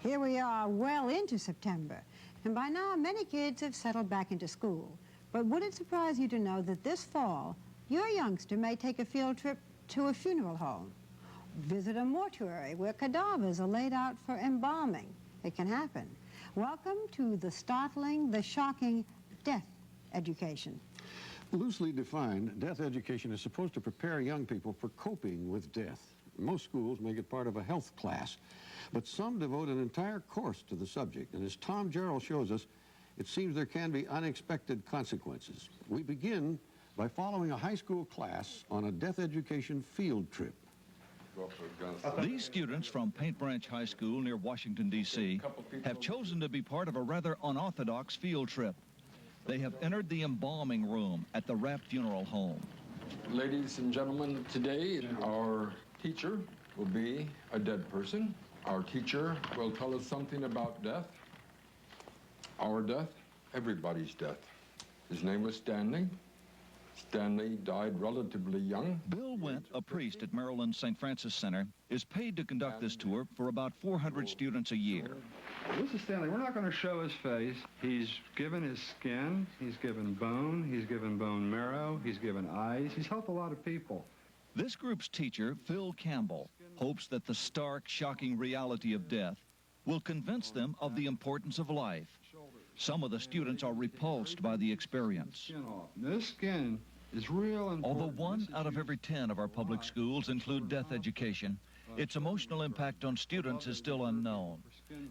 Here we are well into September, and by now many kids have settled back into school. But would it surprise you to know that this fall, your youngster may take a field trip to a funeral home, visit a mortuary where cadavers are laid out for embalming? It can happen. Welcome to the startling, the shocking death education. Loosely defined, death education is supposed to prepare young people for coping with death. Most schools make it part of a health class, but some devote an entire course to the subject. And as Tom Jarrell shows us, it seems there can be unexpected consequences. We begin by following a high school class on a death education field trip. These students from Paint Branch High School near Washington, D.C. have chosen to be part of a rather unorthodox field trip. They have entered the embalming room at the Rapp Funeral Home. Ladies and gentlemen, today our teacher will be a dead person. Our teacher will tell us something about death. Our death, everybody's death. His name was Stanley. Stanley died relatively young. Bill Went, a priest at Maryland's St. Francis Center, is paid to conduct this tour for about 400 students a year. This is Stanley. We're not going to show his face. He's given his skin, he's given bone, he's given bone marrow, he's given eyes. He's helped a lot of people. This group's teacher, Phil Campbell, hopes that the stark, shocking reality of death will convince them of the importance of life. Some of the students are repulsed by the experience. This skin is real important. Although 1 out of every 10 of our public schools include death education, its emotional impact on students is still unknown.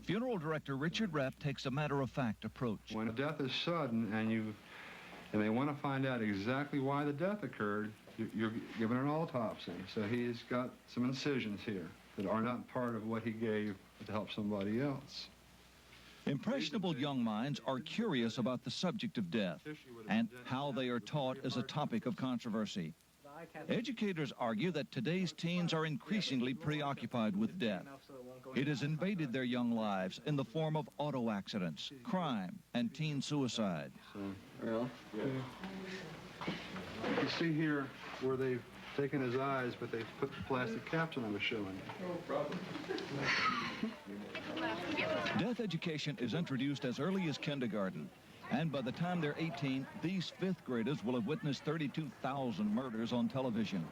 Funeral director Richard Rapp takes a matter-of-fact approach. When death is sudden and they want to find out exactly why the death occurred, you're given an autopsy. So he's got some incisions here that are not part of what he gave to help somebody else. Impressionable young minds are curious about the subject of death and how they are taught as a topic of controversy. Educators argue that today's teens are increasingly preoccupied with death. It has invaded their young lives in the form of auto accidents, crime, and teen suicide. You see here where they've taken his eyes, but they've put the plastic caps on them to show him. No problem. Death education is introduced as early as kindergarten, and by the time they're 18, these 5th graders will have witnessed 32,000 murders on television.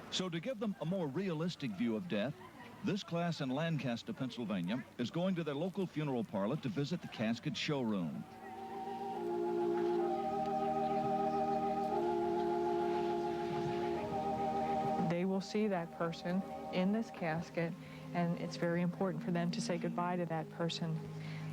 So to give them a more realistic view of death, this class in Lancaster, Pennsylvania, is going to their local funeral parlor to visit the casket showroom. They will see that person in this casket, and it's very important for them to say goodbye to that person.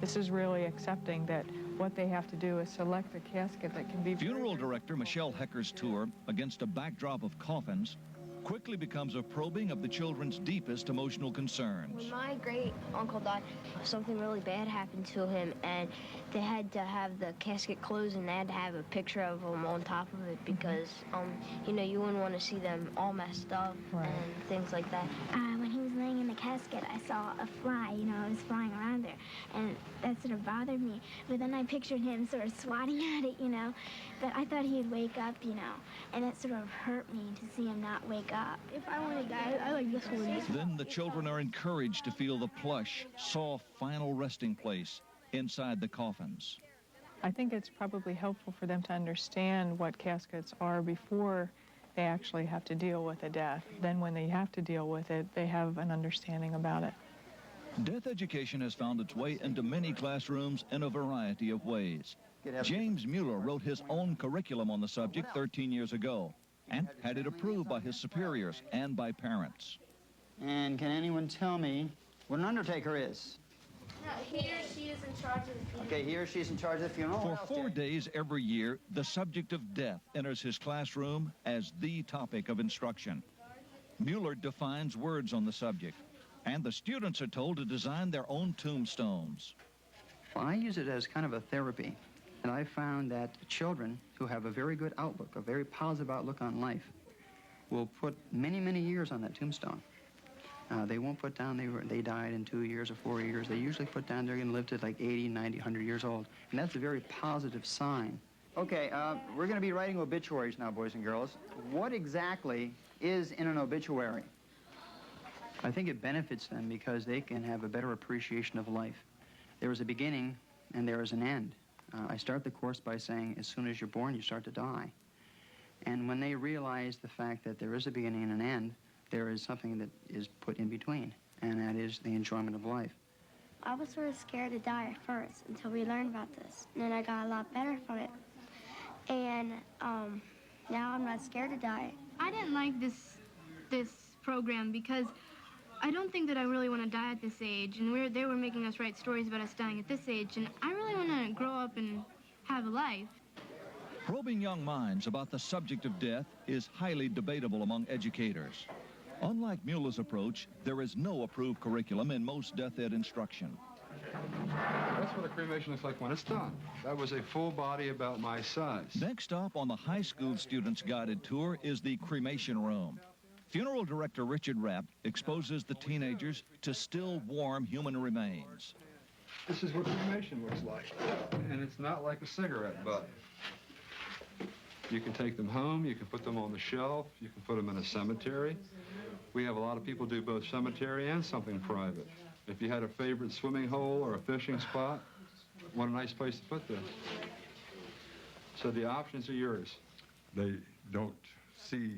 This is really accepting that what they have to do is select the casket that can be... Funeral director Michelle Hecker's tour, against a backdrop of coffins, quickly becomes a probing of the children's deepest emotional concerns. When my great-uncle died, something really bad happened to him, and they had to have the casket closed, and they had to have a picture of him on top of it because, you know, you wouldn't want to see them all messed up and things like that. When he was laying in the casket, I saw a fly, you know, it was flying around there, and that sort of bothered me. But then I pictured him sort of swatting at it, you know, but I thought he'd wake up, you know, and it sort of hurt me to see him not wake up. If I want to die, I like this one. Then the children are encouraged to feel the plush, soft, final resting place inside the coffins. I think it's probably helpful for them to understand what caskets are before they actually have to deal with a death. Then when they have to deal with it, they have an understanding about it. Death education has found its way into many classrooms in a variety of ways. James Mueller wrote his own curriculum on the subject 13 years ago and had it approved by his superiors and by parents. And can anyone tell me what an undertaker is? No, he or she is in charge of the funeral. Okay, he or she is in charge of the funeral. For 4 days every year, the subject of death enters his classroom as the topic of instruction. Mueller defines words on the subject, and the students are told to design their own tombstones. Well, I use it as kind of a therapy, and I found that children who have a very good outlook, a very positive outlook on life, will put many, many years on that tombstone. They won't put down they died in 2 years or 4 years. They usually put down they're going to live to like 80, 90, 100 years old. And that's a very positive sign. Okay, we're going to be writing obituaries now, boys and girls. What exactly is in an obituary? I think it benefits them because they can have a better appreciation of life. There is a beginning and there is an end. I start the course by saying, as soon as you're born, you start to die. And when they realize the fact that there is a beginning and an end, there is something that is put in between, and that is the enjoyment of life. I was sort of scared to die at first until we learned about this. And then I got a lot better from it. And now I'm not scared to die. I didn't like this program because I don't think that I really want to die at this age. And they were making us write stories about us dying at this age. And I really want to grow up and have a life. Probing young minds about the subject of death is highly debatable among educators. Unlike Mueller's approach, there is no approved curriculum in most death ed instruction. That's what a cremation looks like when it's done. That was a full body about my size. Next stop on the high school students' guided tour is the cremation room. Funeral director Richard Rapp exposes the teenagers to still warm human remains. This is what cremation looks like. And it's not like a cigarette butt. You can take them home, you can put them on the shelf, you can put them in a cemetery. We have a lot of people do both cemetery and something private. If you had a favorite swimming hole or a fishing spot, what a nice place to put them. So the options are yours. They don't see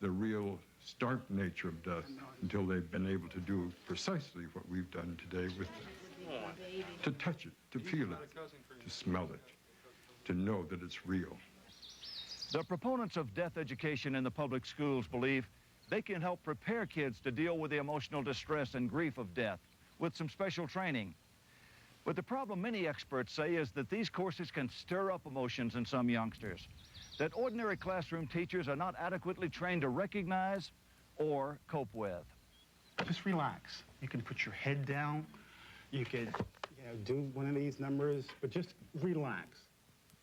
the real stark nature of death until they've been able to do precisely what we've done today with them. To touch it, to feel it, to smell it, to know that it's real. The proponents of death education in the public schools believe they can help prepare kids to deal with the emotional distress and grief of death with some special training. But the problem many experts say is that these courses can stir up emotions in some youngsters that ordinary classroom teachers are not adequately trained to recognize or cope with. Just relax. You can put your head down. You could, do one of these numbers, but just relax.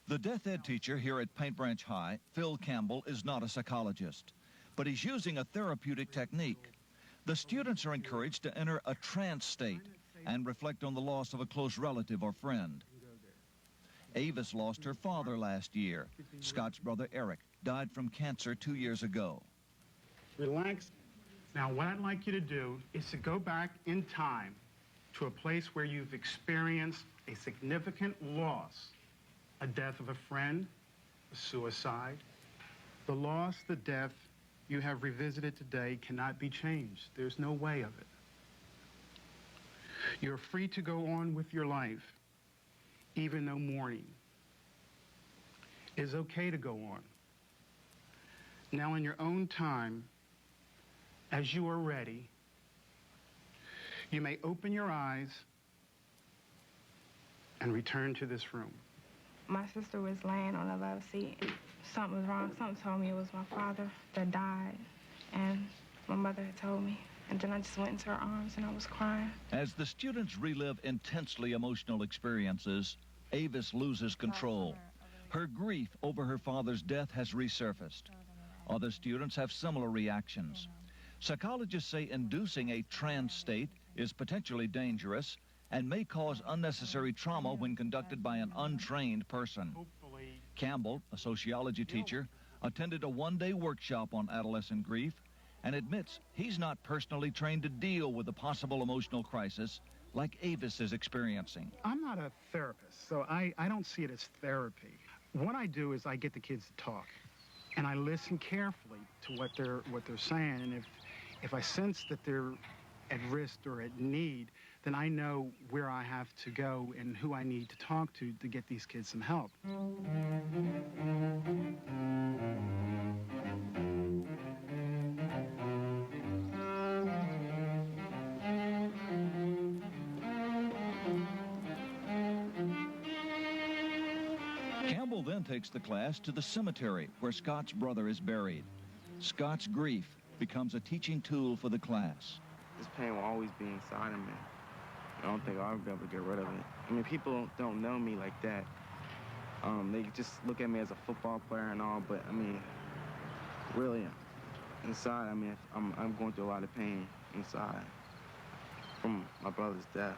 The death ed teacher here at Paint Branch High, Phil Campbell, is not a psychologist, but he's using a therapeutic technique. The students are encouraged to enter a trance state and reflect on the loss of a close relative or friend. Avis lost her father last year. Scott's brother Eric died from cancer 2 years ago. Relax. Now, what I'd like you to do is to go back in time to a place where you've experienced a significant loss, a death of a friend, a suicide. The loss, the death you have revisited today cannot be changed. There's no way of it. You're free to go on with your life, even though mourning is okay to go on. Now, in your own time, as you are ready, you may open your eyes and return to this room. My sister was laying on the love seat. Something was wrong. Something told me it was my father that died. And my mother had told me. And then I just went into her arms and I was crying. As the students relive intensely emotional experiences, Avis loses control. Her grief over her father's death has resurfaced. Other students have similar reactions. Psychologists say inducing a trance state is potentially dangerous and may cause unnecessary trauma when conducted by an untrained person. Campbell, a sociology teacher, attended a one-day workshop on adolescent grief and admits he's not personally trained to deal with a possible emotional crisis like Avis is experiencing. I'm not a therapist, so I don't see it as therapy. What I do is I get the kids to talk, and I listen carefully to what they're saying, and if I sense that they're at risk or at need, then I know where I have to go and who I need to talk to get these kids some help. Campbell then takes the class to the cemetery where Scott's brother is buried. Scott's grief becomes a teaching tool for the class. This pain will always be inside of me. I don't think I'll be able to get rid of it. I mean, people don't know me like that. They just look at me as a football player and all, but I mean, really, inside, I mean, I'm going through a lot of pain inside from my brother's death.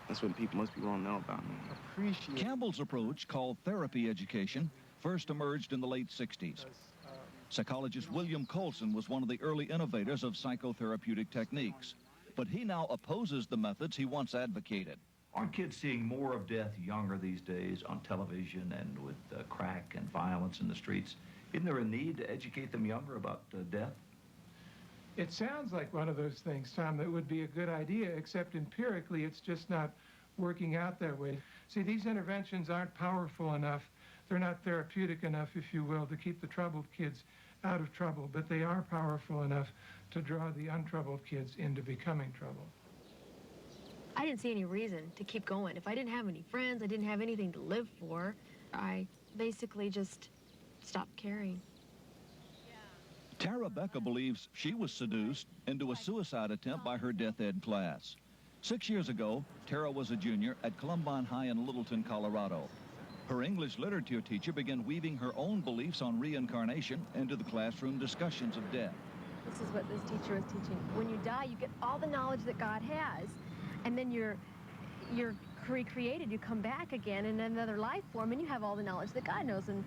That's what most people don't know about me. Campbell's approach, called therapy education, first emerged in the late 60s. Psychologist William Colson was one of the early innovators of psychotherapeutic techniques. but he now opposes the methods he once advocated. Aren't kids seeing more of death younger these days on television and with crack and violence in the streets? Isn't there a need to educate them younger about death? It sounds like one of those things, Tom, that would be a good idea, except empirically it's just not working out that way. See, these interventions aren't powerful enough. They're not therapeutic enough, if you will, to keep the troubled kids out of trouble, but they are powerful enough to draw the untroubled kids into becoming troubled. I didn't see any reason to keep going. If I didn't have any friends, I didn't have anything to live for, I basically just stopped caring. Tara Becca believes she was seduced into a suicide attempt by her death ed class. 6 years ago, Tara was a junior at Columbine High in Littleton, Colorado. Her English literature teacher began weaving her own beliefs on reincarnation into the classroom discussions of death. This is what this teacher was teaching. When you die, you get all the knowledge that God has, and then you're recreated. You come back again in another life form, and you have all the knowledge that God knows. And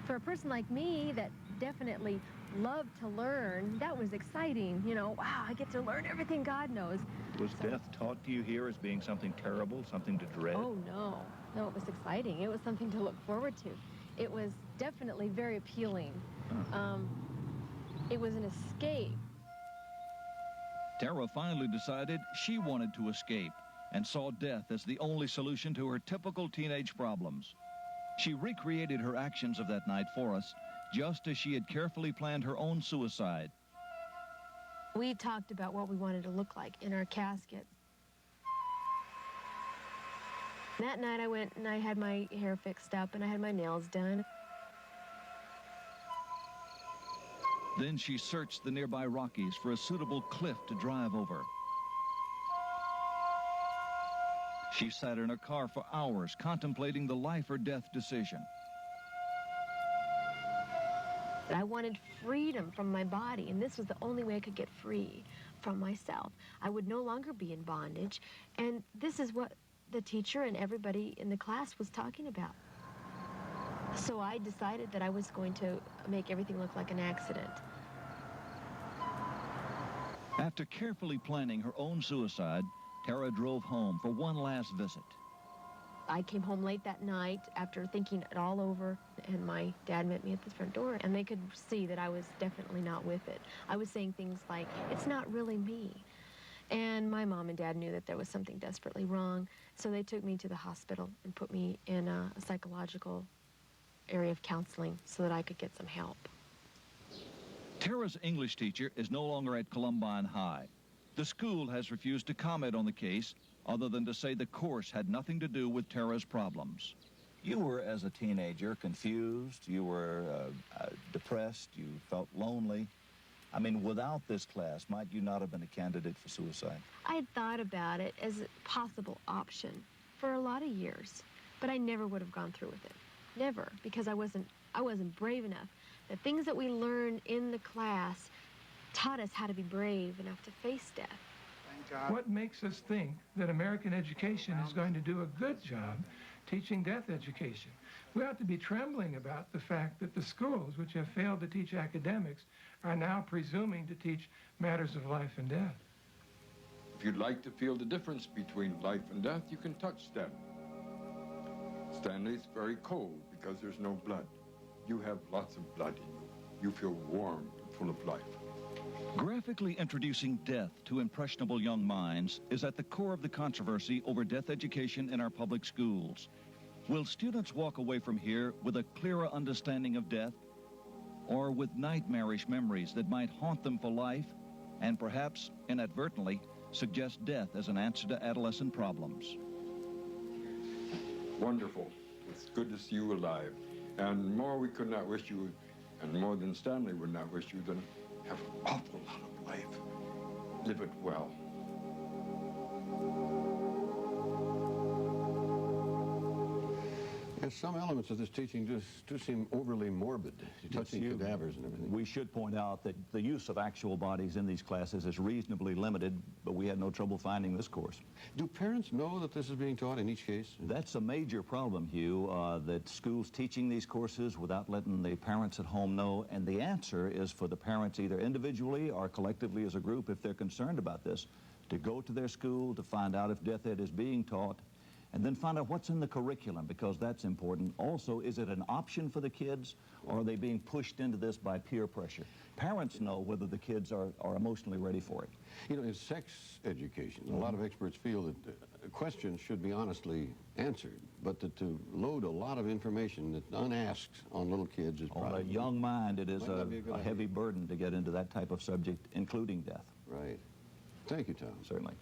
for a person like me that definitely loved to learn, that was exciting. You know, wow, I get to learn everything God knows. Was death taught to you here as being something terrible, something to dread? Oh, no. No, it was exciting. It was something to look forward to. It was definitely very appealing. It was an escape. Tara finally decided she wanted to escape and saw death as the only solution to her typical teenage problems. She recreated her actions of that night for us, just as she had carefully planned her own suicide. We talked about what we wanted to look like in our casket. That night I went and I had my hair fixed up and I had my nails done. Then she searched the nearby Rockies for a suitable cliff to drive over. She sat in her car for hours contemplating the life or death decision. I wanted freedom from my body, and this was the only way I could get free from myself. I would no longer be in bondage, and this is what the teacher and everybody in the class was talking about. So I decided that I was going to make everything look like an accident. After carefully planning her own suicide, Tara drove home for one last visit. I came home late that night after thinking it all over, and my dad met me at the front door, and they could see that I was definitely not with it. I was saying things like, it's not really me. And my mom and dad knew that there was something desperately wrong, so they took me to the hospital and put me in a psychological area of counseling so that I could get some help. Tara's English teacher is no longer at Columbine High. The school has refused to comment on the case, other than to say the course had nothing to do with Tara's problems. You were, as a teenager, confused, you were depressed, you felt lonely. I mean, without this class, might you not have been a candidate for suicide? I had thought about it as a possible option for a lot of years, but I never would have gone through with it. Never, because I wasn't brave enough. The things that we learned in the class taught us how to be brave enough to face death. What makes us think that American education is going to do a good job teaching death education? We ought to be trembling about the fact that the schools, which have failed to teach academics, are now presuming to teach matters of life and death. If you'd like to feel the difference between life and death, you can touch Stanley. Stanley's very cold because there's no blood. You have lots of blood in you. You feel warm and full of life. Graphically introducing death to impressionable young minds is at the core of the controversy over death education in our public schools. Will students walk away from here with a clearer understanding of death, or with nightmarish memories that might haunt them for life and perhaps inadvertently suggest death as an answer to adolescent problems? Wonderful. It's good to see you alive. And more we could not wish you, and more than Stanley would not wish you, than have an awful lot of life. Live it well. Yes, some elements of this teaching do seem overly morbid, touching cadavers and everything. We should point out that the use of actual bodies in these classes is reasonably limited, but we had no trouble finding this course. Do parents know that this is being taught in each case? That's a major problem, Hugh, that schools teaching these courses without letting the parents at home know, and the answer is for the parents either individually or collectively as a group, if they're concerned about this, to go to their school, to find out if death ed is being taught, and then find out what's in the curriculum, because that's important. Also, is it an option for the kids, or are they being pushed into this by peer pressure? Parents know whether the kids are emotionally ready for it. You know, in sex education, a lot of experts feel that questions should be honestly answered, but to load a lot of information that's unasked on little kids is probably... On a young mind, it is Might not be a good a heavy burden to get into that type of subject, including death. Right. Thank you, Tom. Certainly.